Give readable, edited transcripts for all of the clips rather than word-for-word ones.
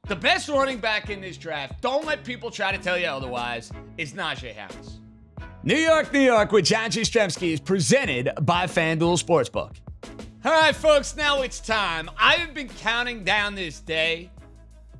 The best running back in this draft, don't let people try to tell you otherwise, is Najee Harris. New York, New York with Jastremski is presented by FanDuel Sportsbook. All right, folks, now it's time. I have been counting down this day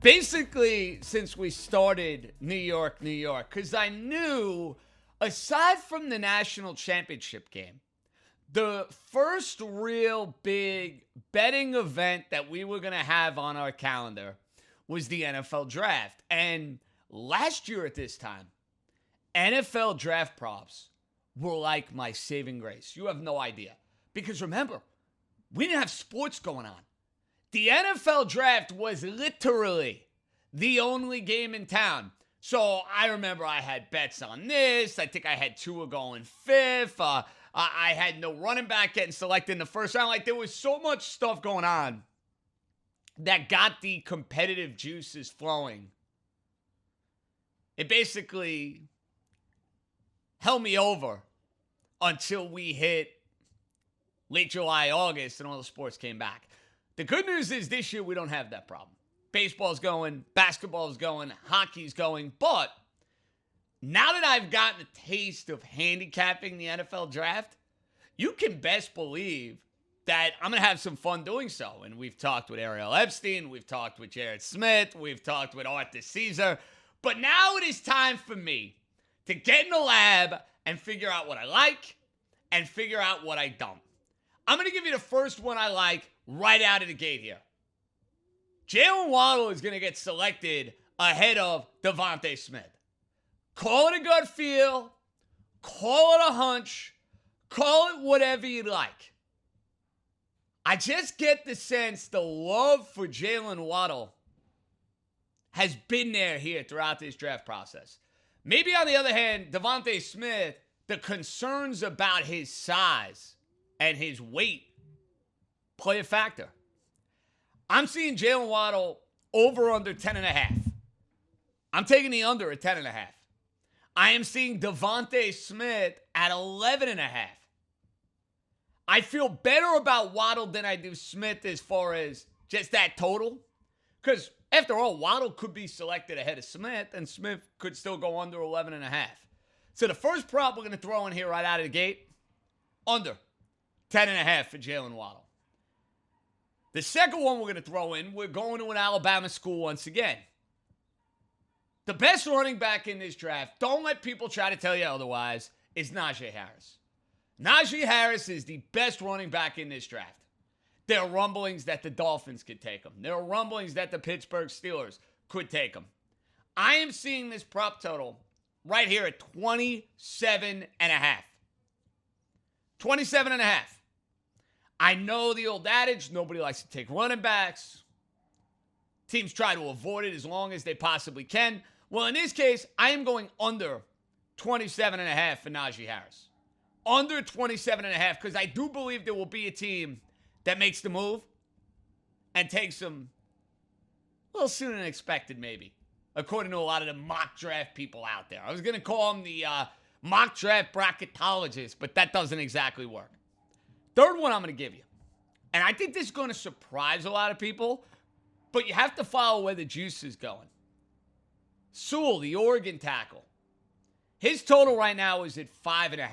basically since we started New York, New York, because I knew, aside from the national championship game, the first real big betting event that we were going to have on our calendar was the NFL draft. And last year at this time, NFL draft props were like my saving grace. You have no idea. Because remember, we didn't have sports going on. The NFL draft was literally the only game in town. So I remember I had bets on this. I think I had Tua going fifth. I had no running back getting selected in the first round. Like, there was so much stuff going on that got the competitive juices flowing. It basically held me over until we hit late July, August, and all the sports came back. The good news is this year we don't have that problem. Baseball's going, basketball's going, hockey's going, but now that I've gotten a taste of handicapping the NFL draft, you can best believe that I'm going to have some fun doing so. And we've talked with Ariel Epstein, we've talked with Jared Smith, we've talked with Arthur Caesar, but now it is time for me to get in the lab and figure out what I like and figure out what I don't. I'm going to give you the first one I like right out of the gate here. Jaylen Waddle is going to get selected ahead of Devontae Smith. Call it a gut feel, call it a hunch, call it whatever you like. I just get the sense the love for Jaylen Waddle has been there here throughout this draft process. Maybe on the other hand, Devontae Smith, the concerns about his size and his weight play a factor. I'm seeing Jaylen Waddle over under 10.5. I'm taking the under at 10.5. I am seeing Devontae Smith at 11.5. I feel better about Waddle than I do Smith as far as just that total. Because after all, Waddle could be selected ahead of Smith, and Smith could still go under 11.5. So the first prop we're going to throw in here right out of the gate, under 10.5 for Jaylen Waddle. The second one we're going to throw in, we're going to an Alabama school once again. The best running back in this draft, don't let people try to tell you otherwise, is Najee Harris. Najee Harris is the best running back in this draft. There are rumblings that the Dolphins could take him. There are rumblings that the Pittsburgh Steelers could take him. I am seeing this prop total right here at 27.5. 27.5. I know the old adage, nobody likes to take running backs. Teams try to avoid it as long as they possibly can. Well, in this case, I am going under 27.5 for Najee Harris. Under 27.5, because I do believe there will be a team that makes the move and takes him a little sooner than expected, maybe, according to a lot of the mock draft people out there. I was going to call them the mock draft bracketologists, but that doesn't exactly work. Third one I'm going to give you, and I think this is going to surprise a lot of people, but you have to follow where the juice is going. Sewell, the Oregon tackle. His total right now is at 5.5.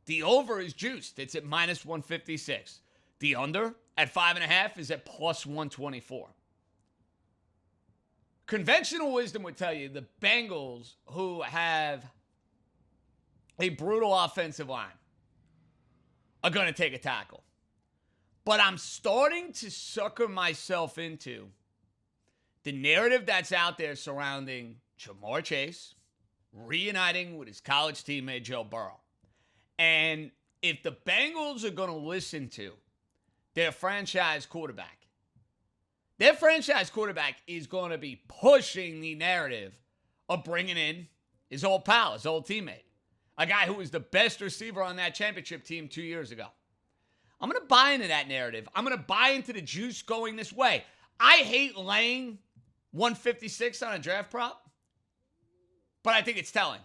The over is juiced. It's at minus 156. The under at 5.5 is at plus 124. Conventional wisdom would tell you the Bengals, who have a brutal offensive line, are going to take a tackle. But I'm starting to sucker myself into the narrative that's out there surrounding Jamar Chase reuniting with his college teammate Joe Burrow. And if the Bengals are going to listen to their franchise quarterback is going to be pushing the narrative of bringing in his old pal, his old teammate, a guy who was the best receiver on that championship team 2 years ago. I'm going to buy into that narrative. I'm going to buy into the juice going this way. I hate laying 156 on a draft prop, but I think it's telling.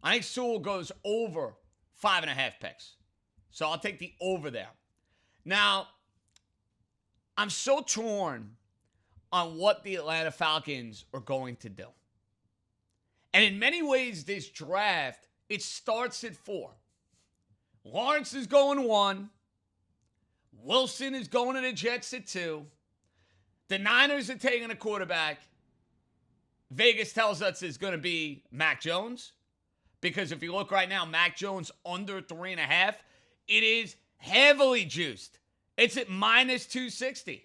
I think Sewell goes over 5.5 picks. So I'll take the over there. Now, I'm so torn on what the Atlanta Falcons are going to do. And in many ways, this draft, it starts at 4. Lawrence is going 1. Wilson is going to the Jets at 2. The Niners are taking a quarterback. Vegas tells us it's going to be Mac Jones. Because if you look right now, Mac Jones under 3.5, it is heavily juiced. It's at minus 260.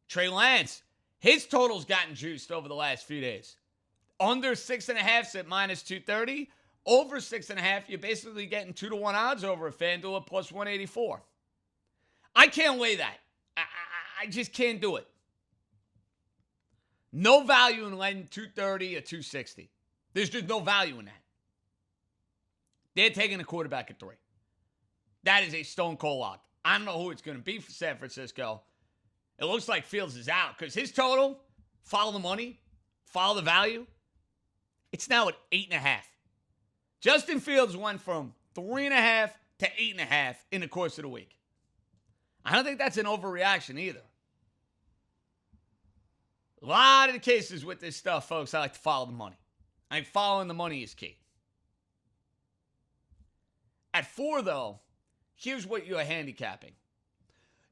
Trey Lance, his total's gotten juiced over the last few days. Under 6.5 is at minus 230. Over 6.5, you're basically getting 2-to-1 odds over at FanDuel at plus 184. I can't lay that. I just can't do it. No value in letting 230 or 260. There's just no value in that. They're taking a quarterback at 3. That is a stone cold lock. I don't know who it's going to be for San Francisco. It looks like Fields is out because his total, follow the money, follow the value, it's now at 8.5. Justin Fields went from 3.5 to 8.5 in the course of the week. I don't think that's an overreaction either. A lot of the cases with this stuff, folks, I like to follow the money. I think following the money is key. At 4, though, here's what you're handicapping.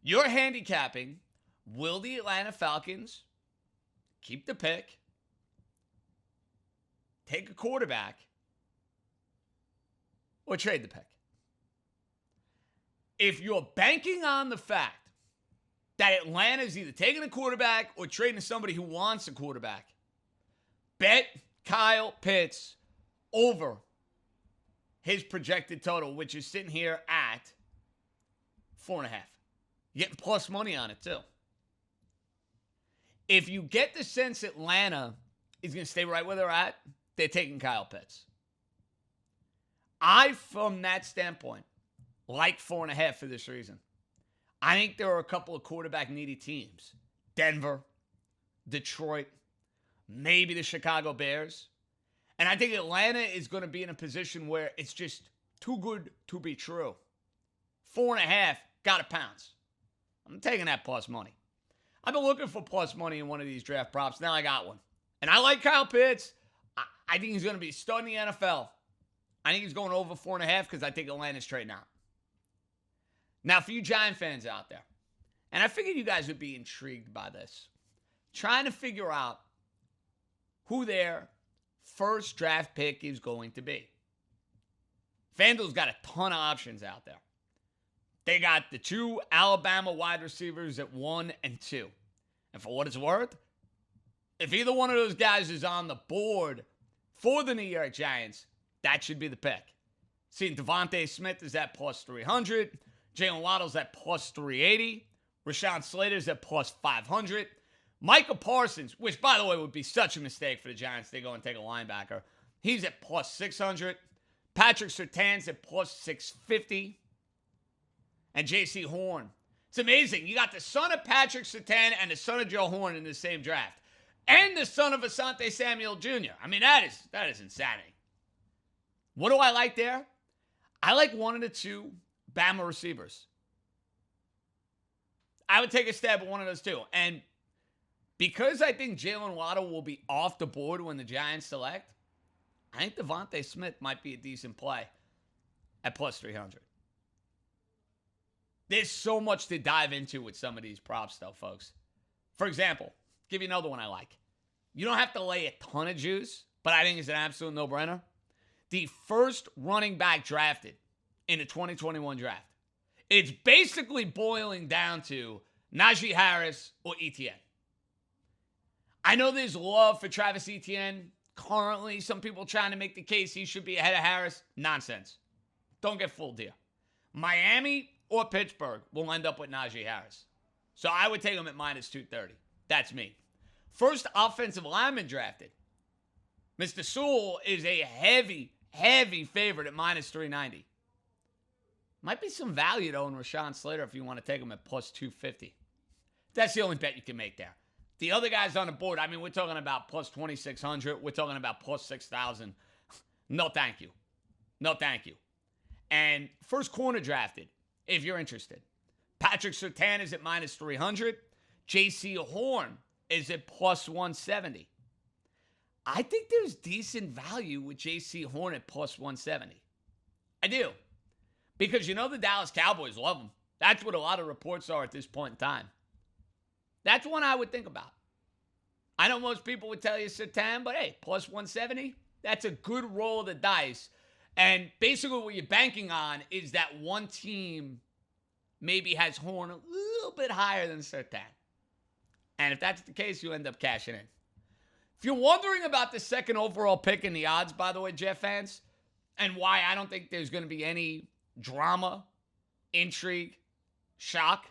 You're handicapping, will the Atlanta Falcons keep the pick, take a quarterback, or trade the pick? If you're banking on the fact that Atlanta's either taking a quarterback or trading to somebody who wants a quarterback, bet Kyle Pitts over his projected total, which is sitting here at 4.5. You're getting plus money on it, too. If you get the sense Atlanta is going to stay right where they're at, they're taking Kyle Pitts. I, from that standpoint, like 4.5 for this reason. I think there are a couple of quarterback-needy teams. Denver, Detroit, maybe the Chicago Bears. And I think Atlanta is going to be in a position where it's just too good to be true. 4.5, got to pounce. I'm taking that plus money. I've been looking for plus money in one of these draft props. Now I got one. And I like Kyle Pitts. I think he's going to be starting the NFL. I think he's going over 4.5 because I think Atlanta's trading out. Now, for you Giant fans out there, and I figured you guys would be intrigued by this, trying to figure out who their first draft pick is going to be. FanDuel's got a ton of options out there. They got the 2 Alabama wide receivers at 1 and 2. And for what it's worth, if either one of those guys is on the board for the New York Giants, that should be the pick. Seeing Devontae Smith is at plus 300. Jaylen Waddle's at plus 380. Rashawn Slater's at plus 500. Micah Parsons, which, by the way, would be such a mistake for the Giants. They go and take a linebacker. He's at plus 600. Patrick Surtain's at plus 650. And J.C. Horn. It's amazing. You got the son of Patrick Surtain and the son of Joe Horn in the same draft. And the son of Asante Samuel Jr. I mean, that is insanity. What do I like there? I like one of the 2 Bama receivers. I would take a stab at one of those 2. And because I think Jaylen Waddle will be off the board when the Giants select, I think Devontae Smith might be a decent play at plus 300. There's so much to dive into with some of these props, though, folks. For example, give you another one I like. You don't have to lay a ton of juice, but I think it's an absolute no-brainer. The first running back drafted in the 2021 draft. It's basically boiling down to Najee Harris or Etienne. I know there's love for Travis Etienne. Currently, some people trying to make the case he should be ahead of Harris. Nonsense. Don't get fooled here. Miami or Pittsburgh will end up with Najee Harris. So I would take him at minus 230. That's me. First offensive lineman drafted. Mr. Sewell is a heavy favorite at minus 390. Might be some value, though, in Rashawn Slater if you want to take him at plus 250. That's the only bet you can make there. The other guys on the board, I mean, we're talking about plus 2,600. We're talking about plus 6,000. No, thank you. No, thank you. And first corner drafted, if you're interested. Patrick Surtain is at minus 300. J.C. Horn is at plus 170. I think there's decent value with J.C. Horn at plus 170. I do. Because you know the Dallas Cowboys love him. That's what a lot of reports are at this point in time. That's one I would think about. I know most people would tell you Satan, but hey, plus 170, that's a good roll of the dice. And basically what you're banking on is that one team maybe has Horn a little bit higher than Satan. And if that's the case, you end up cashing in. If you're wondering about the second overall pick in the odds, by the way, Jet fans, and why I don't think there's going to be any drama, intrigue, shock,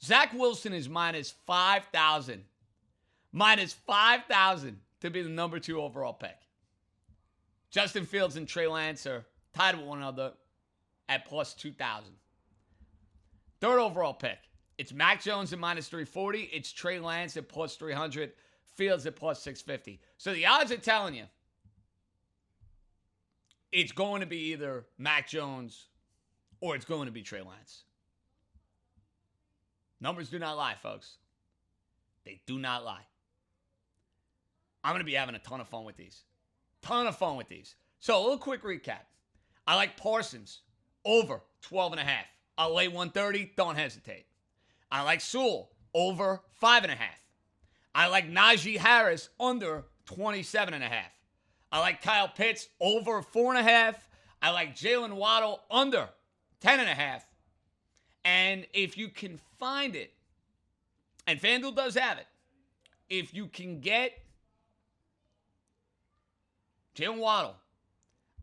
Zach Wilson is minus 5,000. Minus 5,000 to be the number 2 overall pick. Justin Fields and Trey Lance are tied with one another at plus 2,000. Third overall pick. It's Mac Jones at minus 340. It's Trey Lance at plus 300. Fields at plus 650. So the odds are telling you it's going to be either Mac Jones or it's going to be Trey Lance. Numbers do not lie, folks. They do not lie. I'm going to be having a ton of fun with these. So a little quick recap. I like Parsons over 12.5. I'll lay 130. Don't hesitate. I like Sewell over 5.5. I like Najee Harris under 27.5. I like Kyle Pitts over 4.5. I like Jaylen Waddle under 10.5. And if you can find it, and FanDuel does have it, if you can get Jaylen Waddle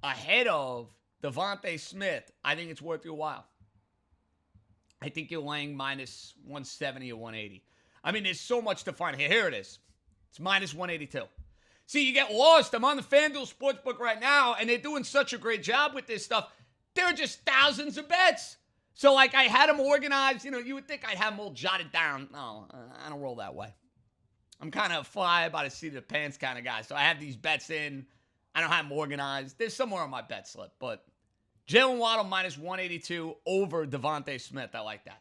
ahead of Devontae Smith, I think it's worth your while. I think you're laying minus 170 or 180. I mean, there's so much to find. Here it is. It's minus 182. See, you get lost. I'm on the FanDuel Sportsbook right now, and they're doing such a great job with this stuff. There are just thousands of bets. So, like, I had them organized. You know, you would think I'd have them all jotted down. No, I don't roll that way. I'm kind of fly by the seat of the pants kind of guy. So I have these bets in. I don't have them organized. They're somewhere on my bet slip. But Jaylen Waddle minus 182 over Devontae Smith. I like that.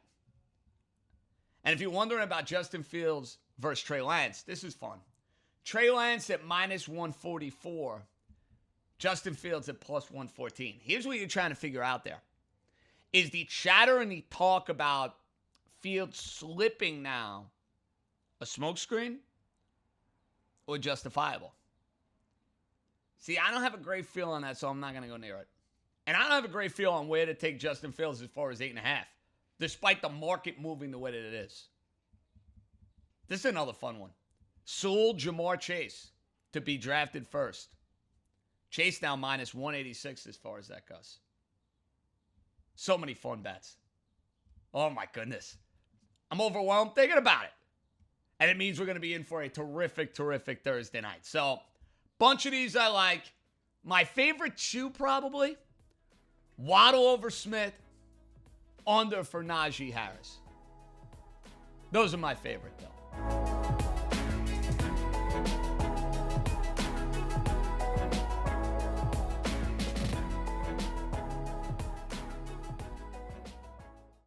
And if you're wondering about Justin Fields versus Trey Lance, this is fun. Trey Lance at minus 144. Justin Fields at plus 114. Here's what you're trying to figure out there. Is the chatter and the talk about Fields slipping now a smokescreen or justifiable? See, I don't have a great feel on that, so I'm not going to go near it. And I don't have a great feel on where to take Justin Fields as far as 8.5, despite the market moving the way that it is. This is another fun one. Sewell, Jamar Chase to be drafted first. Chase now minus 186 as far as that goes. So many fun bets. Oh, my goodness. I'm overwhelmed thinking about it. And it means we're going to be in for a terrific, terrific Thursday night. So, bunch of these I like. My favorite two probably, Waddle over Smith, under for Najee Harris. Those are my favorite, though.